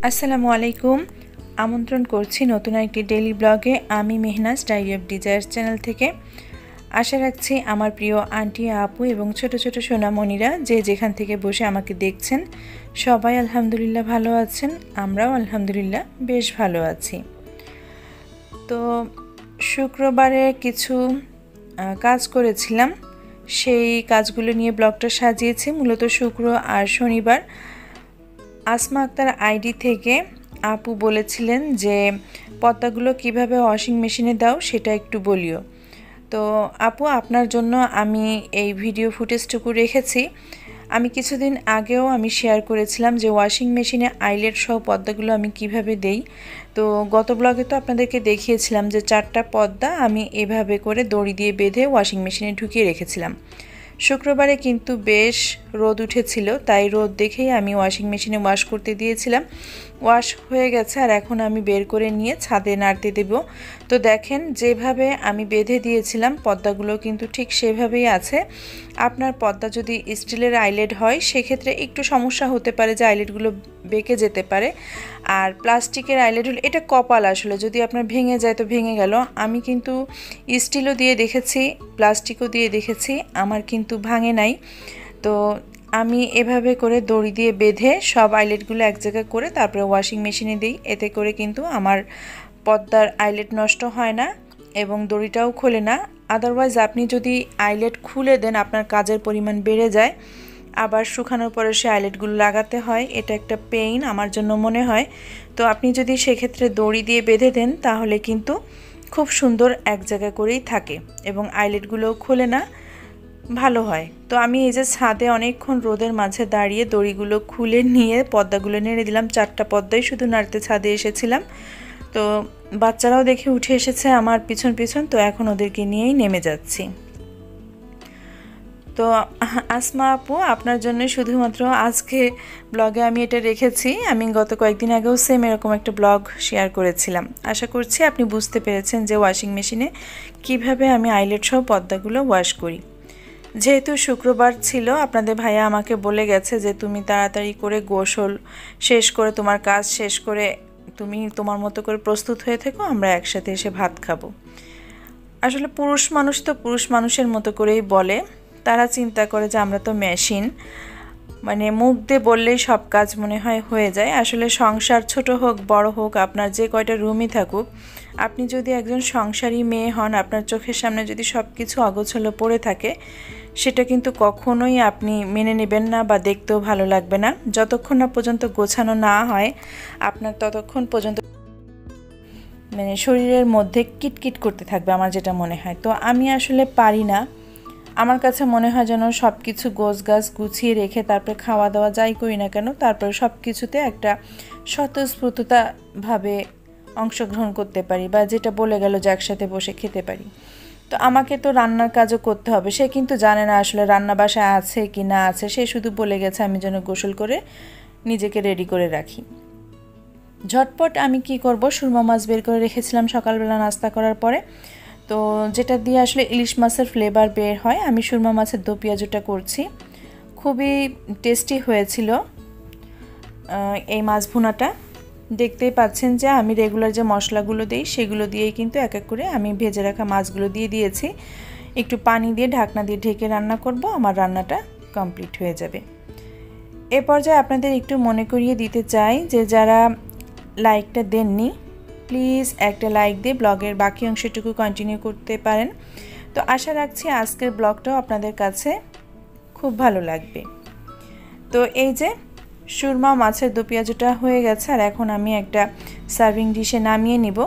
আসসালামু আলাইকুম। আমন্ত্রণ করছি নতুন একটি ডেইলি ব্লগে। আমি Mehnaz diary of desires channel থেকে। আশা রাখছি আমার প্রিয় আন্টি, আপু এবং ছোট ছোট সোনামণিরা যে যেখান থেকে বসে আমাকে দেখছেন সবাই আলহামদুলিল্লাহ ভালো আছেন। আমরাও আলহামদুলিল্লাহ বেশ ভালো আছি। তো শুক্রবারে কিছু কাজ করেছিলাম, সেই কাজগুলো নিয়ে ব্লগটা সাজিয়েছি। মূলত শুক্র আর শনিবার আসমা আক্তার আইডি থেকে আপু বলেছিলেন যে পর্দাগুলো কিভাবে ওয়াশিং মেশিনে দাও সেটা একটু বলিও। তো আপু, আপনার জন্য আমি এই ভিডিও ফুটেজটুকু রেখেছি। আমি কিছুদিন আগেও শেয়ার করেছিলাম যে ওয়াশিং মেশিনে আইলেট সহ পর্দাগুলো আমি কিভাবে দেই। তো গত ব্লগে তো আপনাদেরকে দেখিয়েছিলাম যে 4টা পর্দা আমি এভাবে করে দড়ি দিয়ে বেঁধে ওয়াশিং মেশিনে ঢুকিয়ে রেখেছিলাম। শুক্রবারে কিন্তু বেশ রোদ উঠেছিল, তাই রোদ দেখেই আমি ওয়াশিং মেশিনে ওয়াশ করতে দিয়েছিলাম। ওয়াশ হয়ে গেছে আর এখন আমি বের করে নিয়ে ছাদে নাড়তে দেব। তো দেখেন, যেভাবে আমি বেঁধে দিয়েছিলাম পর্দাগুলো কিন্তু ঠিক সেভাবেই আছে। আপনার পর্দা যদি স্টিলের আইলেট হয় সেক্ষেত্রে একটু সমস্যা হতে পারে যে আইলেটগুলো বেঁকে যেতে পারে। আর প্লাস্টিকের আইলেট হলে এটা কপাল, আসলে যদি আপনার ভেঙে যায় তো ভেঙে গেল। আমি কিন্তু স্টিলও দিয়ে দেখেছি, প্লাস্টিকও দিয়ে দেখেছি, আমার কিন্তু ভাঙে নাই। তো আমি এভাবে করে দড়ি দিয়ে বেঁধে সব আইলেটগুলো এক জায়গায় করে তারপরে ওয়াশিং মেশিনে দিই। এতে করে কিন্তু আমার পর্দার আইলেট নষ্ট হয় না এবং দড়িটাও খোলে না। আদারওয়াইজ আপনি যদি আইলেট খুলে দেন আপনার কাজের পরিমাণ বেড়ে যায়, আবার শুকানোর পরে সে আইলেটগুলো লাগাতে হয়, এটা একটা পেইন আমার জন্য মনে হয়। তো আপনি যদি সেক্ষেত্রে দড়ি দিয়ে বেঁধে দেন তাহলে কিন্তু খুব সুন্দর এক জায়গা করেই থাকে এবং আইলেটগুলোও খোলে না, ভালো হয়। তো আমি এই যে ছাদে অনেকক্ষণ রোদের মাঝে দাঁড়িয়ে দড়িগুলো খুলে নিয়ে পর্দাগুলো নেড়ে দিলাম। 4টা পর্দাই শুধু নাড়তে ছাদে এসেছিলাম। তো বাচ্চারাও দেখে উঠে এসেছে আমার পিছন পিছন, তো এখন ওদেরকে নিয়েই নেমে যাচ্ছি। তো আসমা আপু, আপনার জন্য শুধুমাত্র আজকে ব্লগে আমি এটা রেখেছি। আমি গত কয়েকদিন আগেও সেম এরকম একটা ব্লগ শেয়ার করেছিলাম। আশা করছি আপনি বুঝতে পেরেছেন যে ওয়াশিং মেশিনে কিভাবে আমি আইলেট সহ পর্দাগুলো ওয়াশ করি। যেহেতু শুক্রবার ছিল, আপনাদের ভাইয়া আমাকে বলে গেছে যে তুমি তাড়াতাড়ি করে গোসল শেষ করে তোমার কাজ শেষ করে তুমি তোমার মতো করে প্রস্তুত হয়ে থেকো, আমরা একসাথে এসে ভাত খাবো। আসলে পুরুষ মানুষ তো পুরুষ মানুষের মতো করেই বলে, তারা চিন্তা করে যে আমরা তো মেশিন, মানে মুখ দিয়ে বললেই সব কাজ মনে হয় হয়ে যায়। আসলে সংসার ছোট হোক বড় হোক, আপনার যে কয়টা রুমই থাকুক, আপনি যদি একজন সংসারী মেয়ে হন, আপনার চোখের সামনে যদি সব কিছু অগোছালো পড়ে থাকে, সেটা কিন্তু কখনোই আপনি মেনে নেবেন না বা দেখতেও ভালো লাগবে না। যতক্ষণ না পর্যন্ত গোছানো না হয় আপনার ততক্ষণ পর্যন্ত মানে শরীরের মধ্যে কিটকিট করতে থাকবে, আমার যেটা মনে হয়। তো আমি আসলে পারি না। আমার কাছে মনে হয় যেন সব কিছু গোছগাছ গুছিয়ে রেখে তারপরে খাওয়া দাওয়া যাই করি না কেন, তারপরে সব কিছুতে একটা স্বতঃস্ফূর্ততাভাবে অংশগ্রহণ করতে পারি, বা যেটা বলে গেল যে একসাথে বসে খেতে পারি। তো আমাকে তো রান্নার কাজও করতে হবে। সে কিন্তু জানে না আসলে রান্না বাসায় আছে কি না আছে, সে শুধু বলে গেছে আমি যেন গোসল করে নিজেকে রেডি করে রাখি। ঝটপট আমি কি করব, সুরমা মাছ বের করে রেখেছিলাম সকালবেলা নাস্তা করার পরে। তো যেটা দিয়ে আসলে ইলিশ মাছের ফ্লেভার বের হয়, আমি সুরমা মাছের দো পেঁয়াজুটা করছি। খুবই টেস্টি হয়েছিল এই মাছ ভুনাটা। দেখতেই পাচ্ছেন যে আমি রেগুলার যে মশলাগুলো দিই সেগুলো দিয়েই কিন্তু এক এক করে আমি ভেজে রাখা মাছগুলো দিয়ে দিয়েছি। একটু পানি দিয়ে ঢাকনা দিয়ে ঢেকে রান্না করব, আমার রান্নাটা কমপ্লিট হয়ে যাবে। এ পর্যায়ে আপনাদের একটু মনে করিয়ে দিতে চাই যে যারা লাইকটা দেননি, প্লিজ একটা লাইক দিয়ে ব্লগের বাকি অংশটুকু কন্টিনিউ করতে পারেন। তো আশা রাখছি আজকের ব্লগটাও আপনাদের কাছে খুব ভালো লাগবে। তো এই যে সুরমা মাছের দো পেঁয়াজুটা হয়ে গেছে আর এখন আমি একটা সার্ভিং ডিশে নামিয়ে নিব।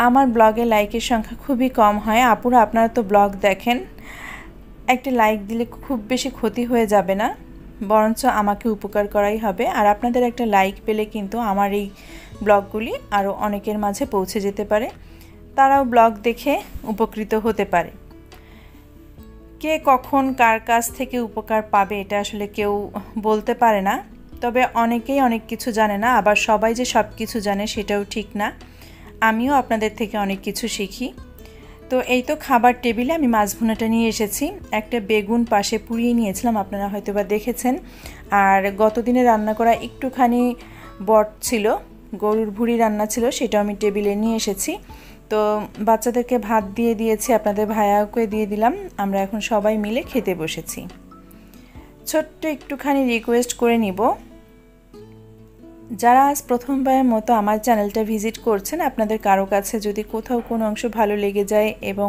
আমার ব্লগে লাইকের সংখ্যা খুবই কম হয়। আপুরা, আপনারা তো ব্লগ দেখেন, একটা লাইক দিলে খুব বেশি ক্ষতি হয়ে যাবে না, বরঞ্চ আমাকে উপকার করাই হবে। আর আপনাদের একটা লাইক পেলে কিন্তু আমার এই ব্লগগুলি আরও অনেকের মাঝে পৌঁছে যেতে পারে, তারাও ব্লগ দেখে উপকৃত হতে পারে। কে কখন কার কাছ থেকে উপকার পাবে এটা আসলে কেউ বলতে পারে না। তবে অনেকেই অনেক কিছু জানে না, আবার সবাই যে সব কিছু জানে সেটাও ঠিক না। আমিও আপনাদের থেকে অনেক কিছু শিখি। তো এই তো খাবার টেবিলে আমি মাছ ভুনাটা নিয়ে এসেছি। একটা বেগুন পাশে পুড়িয়ে নিয়েছিলাম, আপনারা হয়তো বা দেখেছেন। আর গতদিনে রান্না করা একটুখানি বট ছিল, গরুর ভুঁড়ি রান্না ছিল, সেটাও আমি টেবিলে নিয়ে এসেছি। তো বাচ্চাদেরকে ভাত দিয়ে দিয়েছি, আপনাদের ভাইয়াকে দিয়ে দিলাম। আমরা এখন সবাই মিলে খেতে বসেছি। ছোট্ট একটুখানি রিকোয়েস্ট করে নিব, যারা আজ প্রথমবারের মতো আমার চ্যানেলটা ভিজিট করছেন, আপনাদের কারো কাছে যদি কোথাও কোনো অংশ ভালো লেগে যায় এবং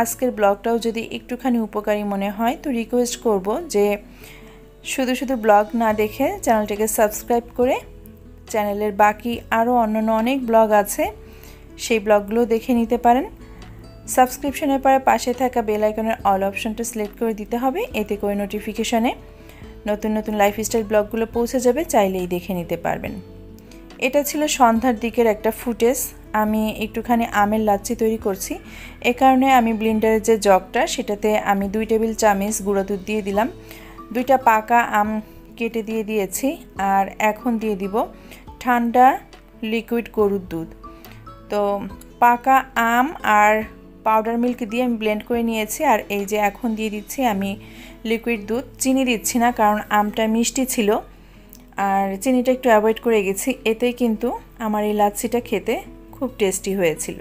আজকের ব্লগটাও যদি একটুখানি উপকারী মনে হয়, তো রিকোয়েস্ট করব যে শুধু শুধু ব্লগ না দেখে চ্যানেলটাকে সাবস্ক্রাইব করে চ্যানেলের বাকি আরও অন্যান্য অনেক ব্লগ আছে, সেই ব্লগগুলো দেখে নিতে পারেন। সাবস্ক্রিপশনের পরে পাশে থাকা বেল আইকনের অল অপশনটা সিলেক্ট করে দিতে হবে, এতে করে নোটিফিকেশনে নতুন নতুন লাইফস্টাইল ব্লগগুলো পৌঁছে যাবে, চাইলেই দেখে নিতে পারবেন। এটা ছিল সন্ধ্যার দিকের একটা ফুটেজ। আমি একটুখানি আমের লাচ্ছি তৈরি করছি, এ কারণে আমি ব্লেন্ডারের যে জগটা সেটাতে আমি 2 টেবিল চামচ গুঁড়ো দুধ দিয়ে দিলাম, 2টা পাকা আম কেটে দিয়ে দিয়েছি, আর এখন দিয়ে দিব ঠান্ডা লিকুইড গরুর দুধ। তো পাকা আম আর পাউডার মিল্ক দিয়ে আমি ব্লেন্ড করে নিয়েছি, আর এই যে এখন দিয়ে দিচ্ছি আমি লিকুইড দুধ। চিনি দিচ্ছি না, কারণ আমটা মিষ্টি ছিল আর চিনিটা একটু অ্যাভয়েড করে গেছি, এতেই কিন্তু আমার এই লাচ্ছিটা খেতে খুব টেস্টি হয়েছিল।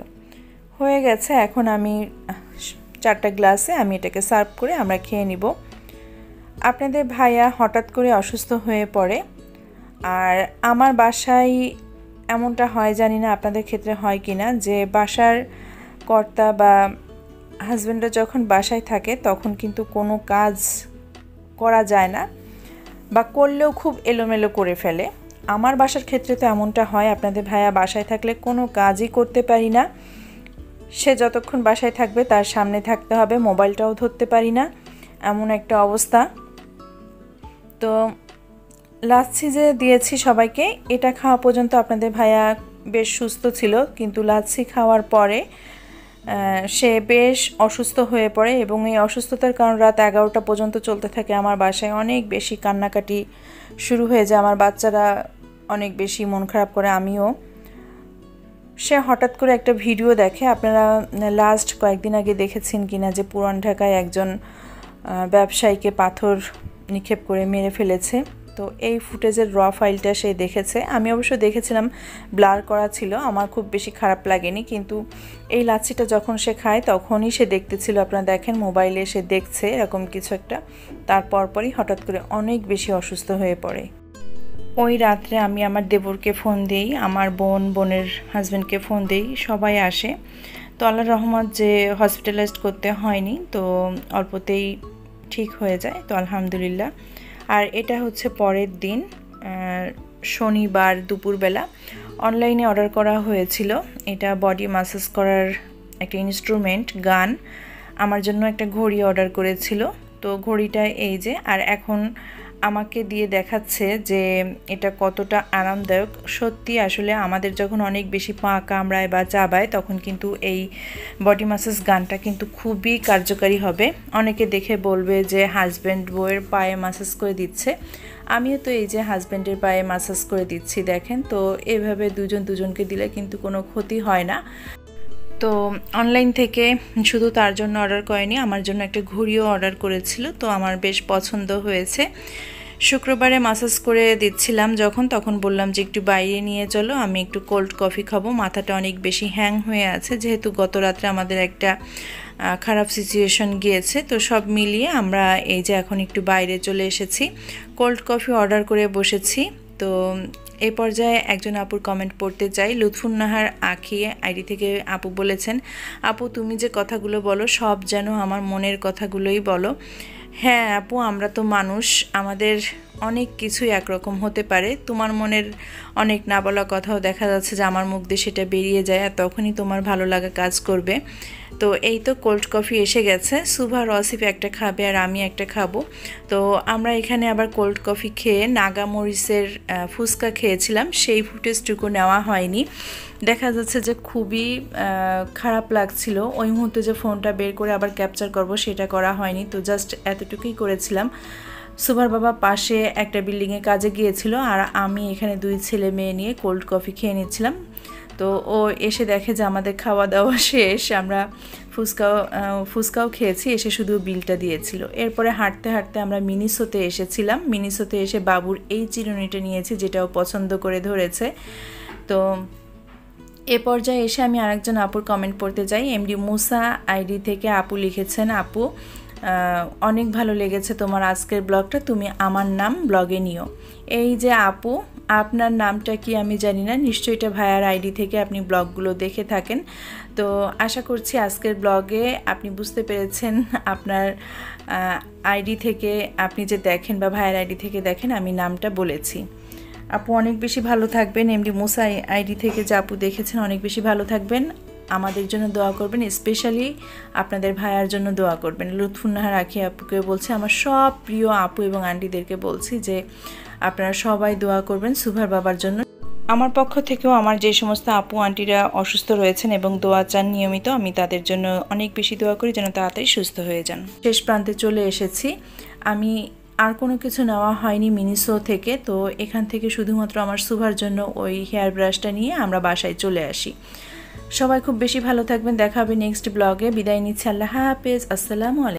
হয়ে গেছে, এখন আমি 4টা গ্লাসে আমি এটাকে সার্ভ করে আমরা খেয়ে নিব। আপনাদের ভাইয়া হঠাৎ করে অসুস্থ হয়ে পড়ে, আর আমার বাসায় এমনটা হয়, জানি না আপনাদের ক্ষেত্রে হয় কি না, যে বাসার কর্তা বা হাজব্যান্ডরা যখন বাসায় থাকে তখন কিন্তু কোনো কাজ করা যায় না, বা করলেও খুব এলোমেলো করে ফেলে। আমার বাসার ক্ষেত্রে তো এমনটা হয়, আপনাদের ভাইয়া বাসায় থাকলে কোনো কাজই করতে পারি না। সে যতক্ষণ বাসায় থাকবে তার সামনে থাকতে হবে, মোবাইলটাও ধরতে পারি না, এমন একটা অবস্থা। তো লাচ্ছি যে দিয়েছি সবাইকে, এটা খাওয়া পর্যন্ত আপনাদের ভাইয়া বেশ সুস্থ ছিল, কিন্তু লাচ্ছি খাওয়ার পরে সে বেশ অসুস্থ হয়ে পড়ে, এবং এই অসুস্থতার কারণ রাত 11টা পর্যন্ত চলতে থাকে। আমার বাসায় অনেক বেশি কান্নাকাটি শুরু হয়ে যায়, আমার বাচ্চারা অনেক বেশি মন খারাপ করে, আমিও। সে হঠাৎ করে একটা ভিডিও দেখে, আপনারা লাস্ট কয়েকদিন আগে দেখেছেন কিনা, যে পুরান ঢাকায় একজন ব্যবসায়ীকে পাথর নিক্ষেপ করে মেরে ফেলেছে। তো এই ফুটেজের র ফাইলটা সে দেখেছে, আমি অবশ্য দেখেছিলাম, ব্লার করা ছিল, আমার খুব বেশি খারাপ লাগেনি, কিন্তু এই লাচ্ছিটা যখন সে খায় তখনই সে দেখতেছিল, আপনারা দেখেন মোবাইলে সে দেখছে এরকম কিছু একটা, তারপরই হঠাৎ করে অনেক বেশি অসুস্থ হয়ে পড়ে। ওই রাত্রে আমি আমার দেবরকে ফোন দিই, আমার বোনের হাজব্যান্ডকে ফোন দিই, সবাই আসে। তো আল্লাহর রহমত যে হসপিটালাইজড করতে হয়নি, তো অল্পতেই ঠিক হয়ে যায়, তো আলহামদুলিল্লাহ। আর এটা হচ্ছে পরের দিন শনিবার দুপুরবেলা অনলাইনে অর্ডার করা হয়েছিল। এটা বডি ম্যাসাজ করার একটা ইনস্ট্রুমেন্ট, গান। আমার জন্য একটা ঘড়ি অর্ডার করেছিল, তো ঘড়িটা এই যে, আর এখন আমাকে দিয়ে দেখাচ্ছে যে এটা কতটা আরামদায়ক। সত্যি আসলে আমাদের যখন অনেক বেশি পা কামড়ায় বা চাবায়, তখন কিন্তু এই বডি ম্যাসাজ গানটা কিন্তু খুবই কার্যকারী হবে। অনেকে দেখে বলবে যে হাজব্যান্ড বউয়ের পায়ে ম্যাসাজ করে দিচ্ছে, আমিও তো এই যে হাজব্যান্ডের পায়ে ম্যাসাজ করে দিচ্ছি, দেখেন। তো এভাবে দুজনকে দিলে কিন্তু কোনো ক্ষতি হয় না। তো অনলাইন থেকে শুধু তার জন্য অর্ডার করেনি, আমার জন্য একটা ঘড়িও অর্ডার করেছিল, তো আমার বেশ পছন্দ হয়েছে। শুক্রবারে ম্যাসাজ করে দিচ্ছিলাম তখন বললাম যে একটু বাইরে নিয়ে চলো, আমি একটু কোল্ড কফি খাবো, মাথাটা অনেক বেশি হ্যাং হয়ে আছে, যেহেতু গত রাত্রে আমাদের একটা খারাপ সিচুয়েশন গিয়েছে। তো সব মিলিয়ে আমরা এই যে এখন একটু বাইরে চলে এসেছি, কোল্ড কফি অর্ডার করে বসেছি। তো এই পর্যায়ে একজন আপুর কমেন্ট পড়তে চাই, লুৎফুন্নাহার আঁখি আইডি থেকে আপু বলেছেন, আপু তুমি যে কথাগুলো বলো সব যেন আমার মনের কথাগুলোই বলো। হ্যাঁ আপু, আমরা তো মানুষ, আমাদের অনেক কিছুই একরকম হতে পারে। তোমার মনের অনেক না বলা কথাও দেখা যাচ্ছে যে আমার মুখ দিয়ে সেটা বেরিয়ে যায়, আর তখনই তোমার ভালো লাগা কাজ করবে। তো এই তো কোল্ড কফি এসে গেছে, সুভা রসিফ একটা খাবে আর আমি একটা খাবো। তো আমরা এখানে আবার কোল্ড কফি খেয়ে নাগামরিচের ফুচকা খেয়েছিলাম, সেই ফুটেজটুকু নেওয়া হয়নি। দেখা যাচ্ছে যে খুবই খারাপ লাগছিল, ওই মুহূর্তে যে ফোনটা বের করে আবার ক্যাপচার করব সেটা করা হয়নি। তো জাস্ট এতটুকুই করেছিলাম। সুভার বাবা পাশে একটা বিল্ডিংয়ে কাজে গিয়েছিল, আর আমি এখানে 2 ছেলে মেয়ে নিয়ে কোল্ড কফি খেয়ে নিচ্ছিলাম। তো ও এসে দেখে যে আমাদের খাওয়া দাওয়া শেষ, আমরা ফুচকাও খেয়েছি, এসে শুধু বিলটা দিয়েছিল। এরপরে হাঁটতে হাঁটতে আমরা মিনিসোতে এসেছিলাম। মিনিসোতে এসে বাবুর এই চিরুনিটা নিয়েছি, যেটাও পছন্দ করে ধরেছে। তো এ পর্যায়ে এসে আমি আরেকজন আপুর কমেন্ট পড়তে যাই। এমডি মুসা আইডি থেকে আপু লিখেছেন, আপু অনেক ভালো লেগেছে তোমার আজকের ব্লগটা, তুমি আমার নাম ব্লগে নিও। এই যে আপু, আপনার নামটা কি আমি জানি না, নিশ্চয়ই এটা ভাইয়ার আইডি থেকে আপনি ব্লগগুলো দেখে থাকেন। তো আশা করছি আজকের ব্লগে আপনি বুঝতে পেরেছেন, আপনার আইডি থেকে আপনি যে দেখেন বা ভাইয়ার আইডি থেকে দেখেন, আমি নামটা বলেছি। আপু অনেক বেশি ভালো থাকবেন। এমডি মুসা আইডি থেকে যে আপু দেখেছেন, অনেক বেশি ভালো থাকবেন। আমাদের জন্য দোয়া করবেন, স্পেশালি আপনাদের ভাইয়ার জন্য দোয়া করবেন। লুৎফুন্নাহার রাখি আপুকে বলছি, আমার সব প্রিয় আপু এবং আন্টিদেরকে বলছি যে আপনারা সবাই দোয়া করবেন সুভার বাবার জন্য। আমার পক্ষ থেকেও আমার যে সমস্ত আপু আন্টিরা অসুস্থ রয়েছেন এবং দোয়া চান নিয়মিত, আমি তাদের জন্য অনেক বেশি দোয়া করি যেন তাড়াতাড়ি সুস্থ হয়ে যান। শেষ প্রান্তে চলে এসেছি আমি, আর কোনো কিছু নেওয়া হয়নি মিনিসো থেকে। তো এখান থেকে শুধুমাত্র আমার সুভার জন্য ওই হেয়ার ব্রাশটা নিয়ে আমরা বাসায় চলে আসি। সবাই খুব বেশি ভালো থাকবেন, দেখা হবে নেক্সট ব্লগে। বিদায় নিচ্ছি, আল্লাহ হাফেজ, আসসালামু আলাইকুম।